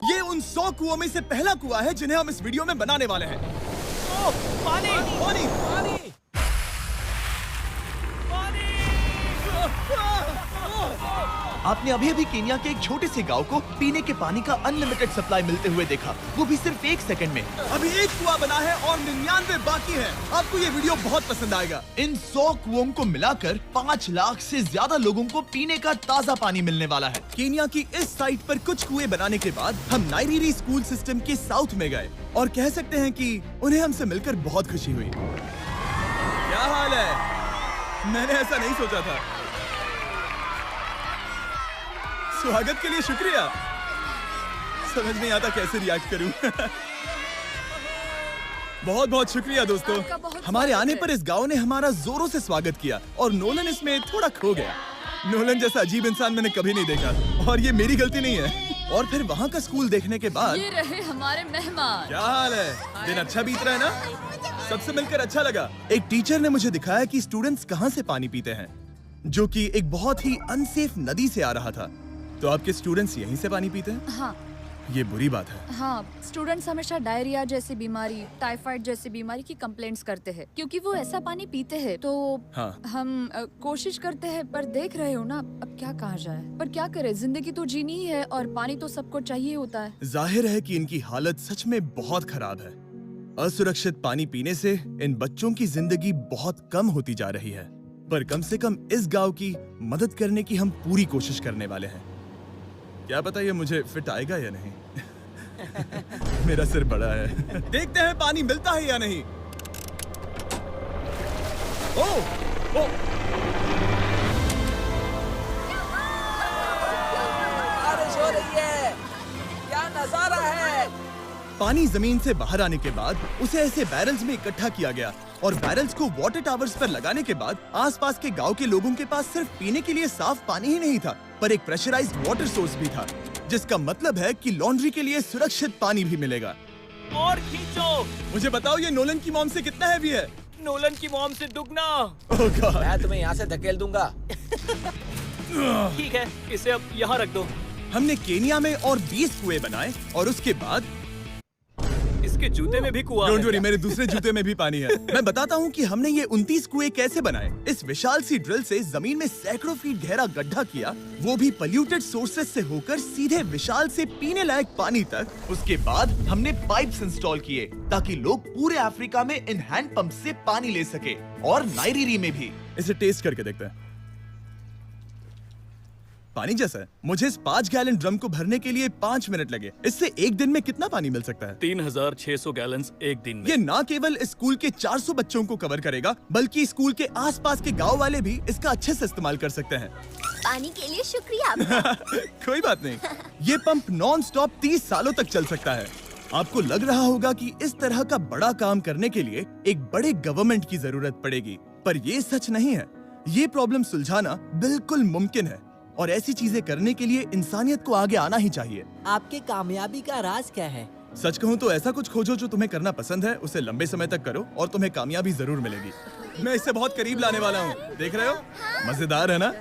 ये उन 100 कुओं में से पहला कुआं है जिन्हें हम इस वीडियो में बनाने वाले हैं। ओह, पानी पानी! पानी आपने अभी अभी केन्या के एक छोटे से गांव को पीने के पानी का अनलिमिटेड सप्लाई मिलते हुए देखा, वो भी सिर्फ 1 सेकंड में। अभी एक कुआं बना है और 99 बाकी है। आपको ये वीडियो बहुत पसंद आएगा। इन 100 कुओं को मिलाकर 5 लाख से ज्यादा लोगों को पीने का ताज़ा पानी मिलने वाला है। केन्या की इस साइट पर कुछ कुएं बनाने के बाद हम नाइरीरी स्कूल सिस्टम के साउथ में गए और कह सकते हैं कि उन्हें हमसे मिलकर बहुत खुशी हुई। क्या हाल है? मैंने ऐसा नहीं सोचा था। स्वागत के लिए शुक्रिया। समझ नहीं आता कैसे रिएक्ट करूं। बहुत बहुत शुक्रिया दोस्तों। हमारे आने पर इस गांव ने हमारा जोरों से स्वागत किया और नोलन इसमें थोड़ा खो गया। नोलन जैसा अजीब इंसान मैंने कभी नहीं देखा और ये मेरी गलती नहीं है। और फिर वहाँ का स्कूल देखने के बाद ये रहे हमारे मेहमान। क्या हाल है? दिन अच्छा बीत रहा है ना? सबसे मिलकर अच्छा लगा। एक टीचर ने मुझे दिखाया कि स्टूडेंट्स कहाँ से पानी पीते हैं, जो कि एक बहुत ही अनसेफ नदी से आ रहा था। तो आपके स्टूडेंट्स यहीं से पानी पीते हैं? हाँ ये बुरी बात है। हाँ, स्टूडेंट्स हमेशा डायरिया जैसी बीमारी, टाइफाइड जैसी बीमारी की कंप्लेंट्स करते हैं क्योंकि वो ऐसा पानी पीते हैं। तो हाँ। हम कोशिश करते हैं, पर देख रहे हो ना, अब क्या कहा जाए। पर क्या करे, जिंदगी तो जीनी ही है और पानी तो सबको चाहिए होता है। जाहिर है कि इनकी हालत सच में बहुत खराब है। असुरक्षित पानी पीने से इन बच्चों की जिंदगी बहुत कम होती जा रही है, पर कम से कम इस गांव की मदद करने की हम पूरी कोशिश करने वाले हैं। क्या पता ये मुझे फिट आएगा या नहीं। मेरा सिर बड़ा है। देखते हैं पानी मिलता है या नहीं। ओह, ओह, बारिश हो रही है। क्या नजारा है। पानी जमीन से बाहर आने के बाद उसे ऐसे बैरल्स में इकट्ठा किया गया और बैरल्स को वाटर टावर्स पर लगाने के बाद आसपास के गांव के लोगों के पास सिर्फ पीने के लिए साफ पानी ही नहीं था, पर एक प्रेशराइज्ड वाटर सोर्स भी था, जिसका मतलब है कि लॉन्ड्री के लिए सुरक्षित पानी भी मिलेगा। और खींचो। मुझे बताओ ये नोलन की मॉम से कितना हैवी है? नोलन की मॉम से दुगना। ओह गॉड। मैं तुम्हें यहाँ से धकेल दूंगा। ठीक है, इसे अब यहाँ रख दो। हमने केनिया में और 20 कुएं बनाए और उसके बाद इसके जूते में भी कुआं डोंट है। वरी, मेरे दूसरे जूते में भी पानी है। मैं बताता हूँ कि हमने ये 29 कुएं कैसे बनाए। इस विशाल सी ड्रिल से जमीन में सैकड़ों फीट गहरा गड्ढा किया, वो भी पल्यूटेड सोर्सेज से होकर सीधे विशाल से पीने लायक पानी तक। उसके बाद हमने पाइप्स इंस्टॉल किए ताकि लोग पूरे अफ्रीका में इन हैंड पंप से पानी ले सके और नाइरीरी में भी। इसे टेस्ट करके देखते हैं। पानी जैसा है। मुझे इस 5 गैलन ड्रम को भरने के लिए 5 मिनट लगे। इससे एक दिन में कितना पानी मिल सकता है? 3600 गैलन्स एक दिन में। ये न केवल स्कूल के 400 बच्चों को कवर करेगा, बल्कि स्कूल के आसपास के गांव वाले भी इसका अच्छे से इस्तेमाल कर सकते हैं। पानी के लिए शुक्रिया आपका। कोई बात नहीं। ये पंप नॉन स्टॉप 30 सालों तक चल सकता है। आपको लग रहा होगा कि इस तरह का बड़ा काम करने के लिए एक बड़े गवर्नमेंट की जरूरत पड़ेगी, पर ये सच नहीं है। ये प्रॉब्लम सुलझाना बिल्कुल मुमकिन है और ऐसी चीजें करने के लिए इंसानियत को आगे आना ही चाहिए। आपकी कामयाबी का राज क्या है? सच कहूँ तो ऐसा कुछ खोजो जो तुम्हें करना पसंद है, उसे लंबे समय तक करो और तुम्हें कामयाबी जरूर मिलेगी। मैं इससे बहुत करीब लाने वाला हूँ, देख रहे हो? मजेदार है ना?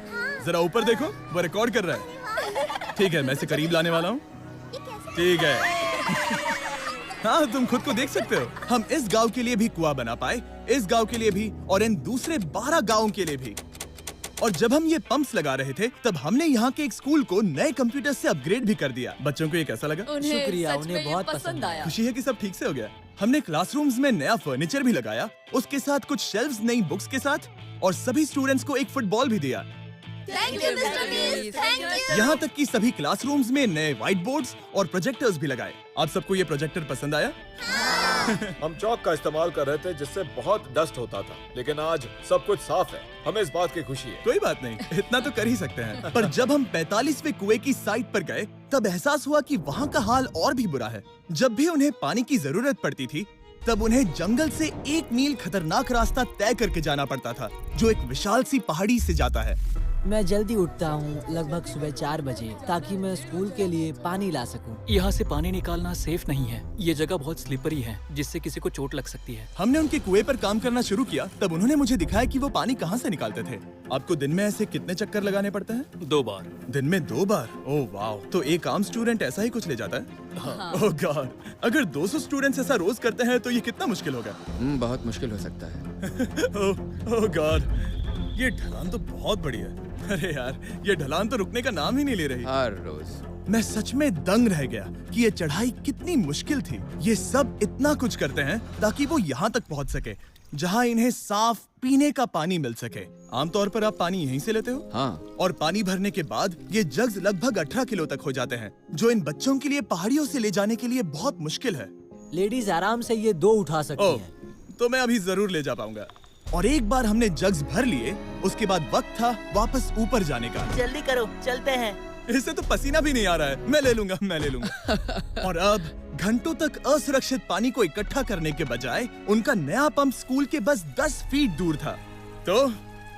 जरा ऊपर देखो, वो रिकॉर्ड कर रहा है। ठीक है, मैं इसे करीब लाने वाला हूँ। ठीक है। हाँ, तुम खुद को देख सकते हो। हम इस गांव के लिए भी कुआं बना पाए, इस गांव के लिए भी और इन दूसरे 12 गांवों के लिए भी। और जब हम ये पंप्स लगा रहे थे, तब हमने यहाँ के एक स्कूल को नए कंप्यूटर से अपग्रेड भी कर दिया। बच्चों को ये कैसा लगा? उन्हें शुक्रिया, सच उन्हें में ये बहुत पसंद पसंद आया। खुशी है कि सब ठीक से हो गया। हमने क्लासरूम्स में नया फर्नीचर भी लगाया, उसके साथ कुछ शेल्व्स नई बुक्स के साथ, और सभी स्टूडेंट्स को एक फुटबॉल भी दिया। Thank you mister beast, thank you. यहाँ तक कि सभी क्लासरूम्स में नए व्हाइट बोर्ड्स और प्रोजेक्टर्स भी लगाए। आप सबको ये प्रोजेक्टर पसंद आया? हम चौक का इस्तेमाल कर रहे थे जिससे बहुत डस्ट होता था, लेकिन आज सब कुछ साफ है। हमें इस बात की खुशी है। कोई बात नहीं, इतना तो कर ही सकते हैं। पर जब हम 45वें कुएं की साइट पर गए, तब एहसास हुआ कि वहाँ का हाल और भी बुरा है। जब भी उन्हें पानी की जरूरत पड़ती थी, तब उन्हें जंगल से 1 मील खतरनाक रास्ता तय करके जाना पड़ता था, जो एक विशाल सी पहाड़ी से जाता है। मैं जल्दी उठता हूँ, लगभग सुबह 4 बजे, ताकि मैं स्कूल के लिए पानी ला सकूँ। यहाँ से पानी निकालना सेफ नहीं है। ये जगह बहुत स्लिपरी है, जिससे किसी को चोट लग सकती है। हमने उनके कुएं पर काम करना शुरू किया, तब उन्होंने मुझे दिखाया कि वो पानी कहाँ से निकालते थे। आपको दिन में ऐसे कितने चक्कर लगाने पड़ते हैं? 2 बार। दिन में 2 बार? ओह वाह, तो एक आम स्टूडेंट ऐसा ही कुछ ले जाता है? ओह गॉड, अगर 200 स्टूडेंट्स ऐसा रोज करते हैं तो ये कितना मुश्किल होगा? बहुत मुश्किल हो सकता है। ओह गॉड, ये ढलान तो बहुत बड़ी है। अरे यार, ये ढलान तो रुकने का नाम ही नहीं ले रही। हर रोज मैं सच में दंग रह गया कि ये चढ़ाई कितनी मुश्किल थी। ये सब इतना कुछ करते हैं ताकि वो यहाँ तक पहुँच सके जहाँ इन्हें साफ पीने का पानी मिल सके। आमतौर पर आप पानी यहीं से लेते हो? हाँ। और पानी भरने के बाद ये जग्स लगभग 18 किलो तक हो जाते हैं, जो इन बच्चों के लिए पहाड़ियों से ले जाने के लिए बहुत मुश्किल है। लेडीज आराम से ये 2 उठा सकती ओह, हैं। तो मैं अभी जरूर ले जा पाऊंगा। और एक बार हमने जग्स भर लिए, उसके बाद वक्त था वापस ऊपर जाने का। जल्दी करो, चलते हैं। इससे तो पसीना भी नहीं आ रहा है। मैं ले लूंगा। और अब घंटों तक असुरक्षित पानी को इकट्ठा करने के बजाय उनका नया पंप स्कूल के बस 10 फीट दूर था। तो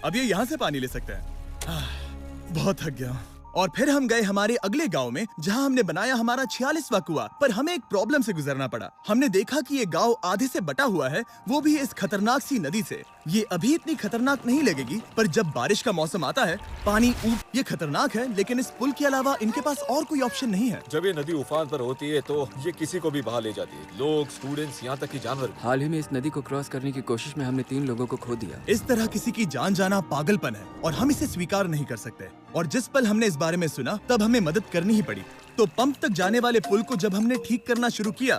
अब ये यहाँ से पानी ले सकते हैं। बहुत थक गया हूँ। और फिर हम गए हमारे अगले गांव में, जहां हमने बनाया हमारा 46वां कुआं। पर हमें एक प्रॉब्लम से गुजरना पड़ा। हमने देखा कि ये गांव आधे से बटा हुआ है, वो भी इस खतरनाक सी नदी से। ये अभी इतनी खतरनाक नहीं लगेगी, पर जब बारिश का मौसम आता है, पानी ये खतरनाक है, लेकिन इस पुल के अलावा इनके पास और कोई ऑप्शन नहीं है। जब ये नदी उफान पर होती है तो ये किसी को भी बहा ले जाती है, लोग, स्टूडेंट्स, यहाँ तक कि जानवर भी। हाल ही में इस नदी को क्रॉस करने की कोशिश में हमने 3 लोगों को खो दिया। इस तरह किसी की जान जाना पागलपन है और हम इसे स्वीकार नहीं कर सकते। और जिस पल हमने इस बारे में सुना, तब हमें मदद करनी ही पड़ी। तो पंप तक जाने वाले पुल को जब हमने ठीक करना शुरू किया,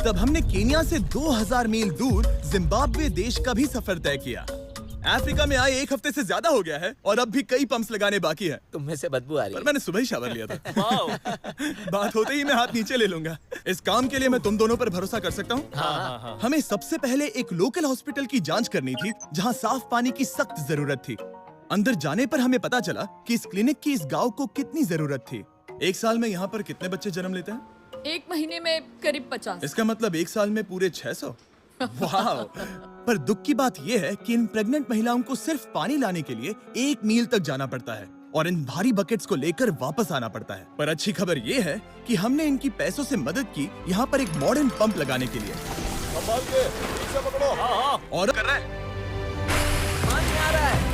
तब हमने केनिया से 2000 मील दूर जिम्बाब्वे देश का भी सफर तय किया। अफ्रीका में आए 1 हफ्ते से ज्यादा हो गया है और अब भी कई पंप्स लगाने बाकी है। तुम में से बदबू आ रही पर है। मैंने सुबह ही शावर लिया था। बात होते ही मैं हाथ नीचे ले लूंगा। इस काम के लिए मैं तुम दोनों पर भरोसा कर सकता हूँ? हाँ। हमें सबसे पहले एक लोकल हॉस्पिटल की जांच करनी थी, जहाँ साफ पानी की सख्त जरूरत थी। अंदर जाने पर हमें पता चला कि इस क्लिनिक की इस गांव को कितनी जरूरत थी। एक साल में यहाँ पर कितने बच्चे जन्म लेते हैं? 1 महीने में करीब 50। इसका मतलब 1 साल में पूरे 600। वाह! पर दुख की बात यह है कि इन प्रेग्नेंट महिलाओं को सिर्फ पानी लाने के लिए 1 मील तक जाना पड़ता है और इन भारी बकेट्स को लेकर वापस आना पड़ता है। पर अच्छी खबर यह है कि हमने इनकी पैसों से मदद की यहाँ पर एक मॉडर्न पंप लगाने के लिए। संभाल के, ठीक से पकड़ो। और कर रहा है। पानी आ रहा है।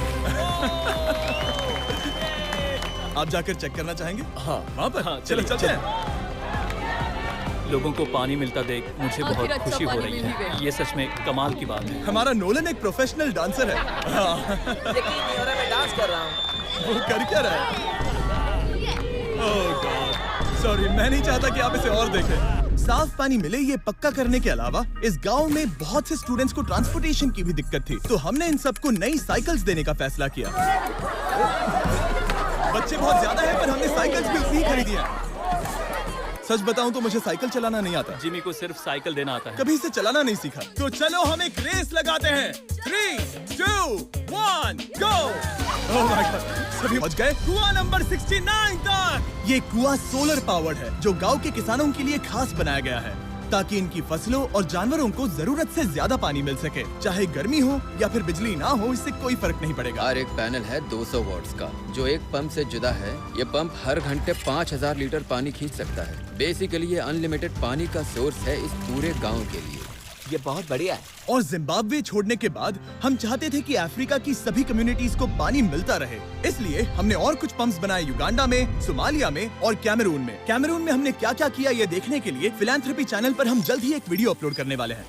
आप जाकर चेक करना चाहेंगे? हाँ। वहाँ पर? हाँ, चलो चलिए, चलते हैं। लोगों को पानी मिलता देख मुझे आखिर बहुत अच्छा खुशी हो पानी रही मिल ही है। गया। ये सच में कमाल की बात है। हमारा नोलन एक प्रोफेशनल डांसर है। यकीन नहीं हो रहा, मैं डांस कर रहा हूँ। वो कर क्या रहा है? ओह गॉड, सॉरी, मैं नहीं चाहता कि आप इसे और देखें। साफ पानी मिले ये पक्का करने के अलावा इस गांव में बहुत से स्टूडेंट्स को ट्रांसपोर्टेशन की भी दिक्कत थी, तो हमने इन सबको नई साइकिल्स देने का फैसला किया। बच्चे बहुत ज्यादा हैं, पर हमने साइकिल्स भी उतनी ही खरीदी है। सच बताऊं तो मुझे साइकिल चलाना नहीं आता। जिमी को सिर्फ साइकिल देना आता है। कभी इसे चलाना नहीं सीखा। तो चलो हम एक रेस लगाते हैं। 3, 2, 1, गो! ओह माय गॉड, सभी पहुंच गए कुआं नंबर 69 तक। ये कुआं सोलर पावर्ड है, जो गांव के किसानों के लिए खास बनाया गया है, ताकि इनकी फसलों और जानवरों को जरूरत से ज्यादा पानी मिल सके। चाहे गर्मी हो या फिर बिजली ना हो, इससे कोई फर्क नहीं पड़ेगा। और एक पैनल है 200 वॉट्स का, जो एक पंप से जुदा है। ये पंप हर घंटे 5000 लीटर पानी खींच सकता है। बेसिकली ये अनलिमिटेड पानी का सोर्स है इस पूरे गांव के लिए। ये बहुत बढ़िया है। और जिम्बाब्वे छोड़ने के बाद हम चाहते थे कि अफ्रीका की सभी कम्युनिटीज को पानी मिलता रहे। इसलिए हमने और कुछ पंप्स बनाए युगांडा में, सोमालिया में और कैमरून में। कैमरून में हमने क्या क्या किया ये देखने के लिए फिलैंथ्रोपी चैनल पर हम जल्द ही एक वीडियो अपलोड करने वाले हैं।